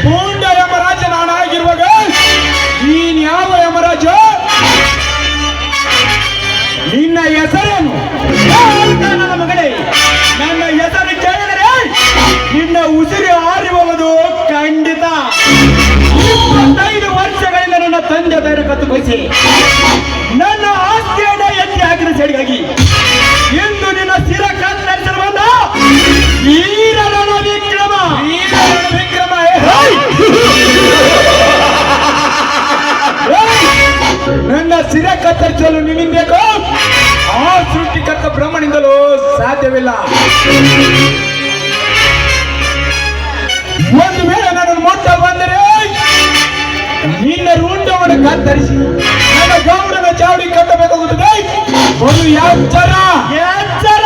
ಪೂಂಡ ಯಮರಾಜ ನಾನಾಗಿರುವಾಗ ನೀನ್ ಯಾವ ಯಮರಾಜ? ನಿನ್ನ ಹೆಸರೇನು? ನನ್ನ ಮಗಳೇ, ನನ್ನ ಹೆಸರು ಕೇಳಿದರೆ ನಿನ್ನ ಉಸಿರು ಹಾರಿರುವುದು ಖಂಡಿತ. 25 ವರ್ಷಗಳಿಂದ ನನ್ನ ತಂದೆ ಬೇರೆ ಕತ್ತುಕೊಳಿಸಿ ನನ್ನ ಆಸ್ತಿಯನ್ನ ಎತ್ತಿ ಹಾಕಿದ ಸರಿಗಾಗಿ ಇಂದು ನಿನ್ನ ಸ್ಥಿರ ಕತ್ತರಿಸಲು ಬಂದ ವೀರರಣ ವಿಕ್ರಮ. ವಿಕ್ರಮ ನನ್ನ ಸಿರ ಕತ್ತರಿಸಲು ನಿನ್ನಿಂದ ಬೇಕು? ಆ ಸೃಷ್ಟಿಕರ್ತ ಬ್ರಹ್ಮನಿಂದಲೂ ಸಾಧ್ಯವಿಲ್ಲ. ಒಂದು ವೇಳೆ ನನ್ನ ಮೊಟ್ಟ ಬಂದರೆ ನಿನ್ನ ರುಂಡವನ್ನು ಕತ್ತರಿಸಿ ನನ್ನ ಗೌಡನ ಚಾವಡಿ ಕಟ್ಟಬೇಕಾಗುತ್ತದೆ. ಒಂದು ಎಚ್ಚರ ಎಚ್ಚರ!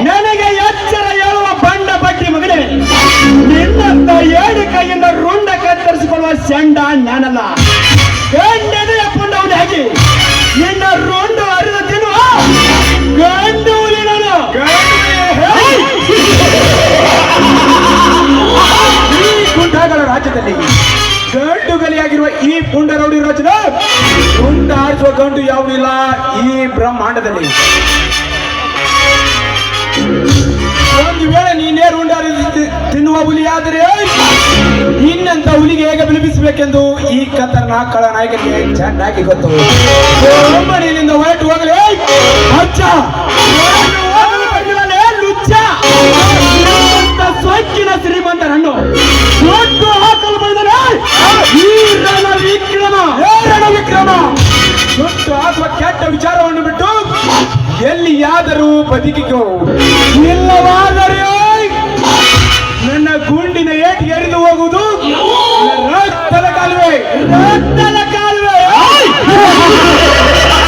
ನನಗೆ ಎಚ್ಚರ ಹೇಳುವ ಬಂಡ ಬಡ್ಡಿ ಮಗನೇ, ನಿನ್ನಂತ 7 ಕೈಯಿಂದ ರುಂಡ ಕತ್ತರಿಸಿಕೊಳ್ಳುವ ಚಂಡ ನಾನಲ್ಲ. ಗಂಡನೆಯ ಪುಂಡವನ್ನು ಹಾಕಿ ನಿನ್ನ ರುಂಡು ಹರಿದು ತಿನ್ನುವ ಗಂಡು ಹುಲಿ ನಾನು. ಈ ಗುಂಡಾಗಳ ರಾಜ್ಯದಲ್ಲಿ ಗಂಡು ಗಲಿಯಾಗಿರುವ ಈ ಪುಂಡ ರೌಡಿ ರಾಜನ ಗುಂಡ ಆರಿಸುವ ಗಂಡು ಯಾವುದಿಲ್ಲ ಈ ಬ್ರಹ್ಮಾಂಡದಲ್ಲಿ. ಒಂದು ವೇಳೆ ನೀನೇ ರುಂಡ ತಿನ್ನುವ ಹುಲಿಯಾದರೆ ನಿನ್ನಂತ ಹುಲಿಗೆ ಹೇಗೆ ವಿಲಪಿಸಬೇಕೆಂದು ಈ ಕತ್ತರ್ನ ಕಳ ನಾಯಕನಿಗೆ ಚೆನ್ನಾಗಿ ಗೊತ್ತು. ಒಮ್ಮನಿಂದ ಹೊರಟು ಹೋಗಲೇ ಅಚ್ಚ ಲುಚ್ಚ ಸೊಕ್ಕಿನ ಶ್ರೀಮಂತರನ್ನು ಒಟ್ಟು ಹಾಕಲು ಬಂದರೆ ಈ ರಣ ವಿಕ್ರಮ. ರಣ ವಿಕ್ರಮ ಸುಟ್ಟು ಅಥವಾ ಕೆಟ್ಟ ವಿಚಾರವನ್ನು ಬಿಟ್ಟು ಎಲ್ಲಿಯಾದರೂ ಬದುಕಿಕೋ, ಇಲ್ಲವಾದರೆ ನನ್ನ ಗುಂಡಿನ ಏಟಿಗೆ ಎರಿದು ಹೋಗುವುದು ರಕ್ತದ ಕಾಲುವೆ. ರಕ್ತದ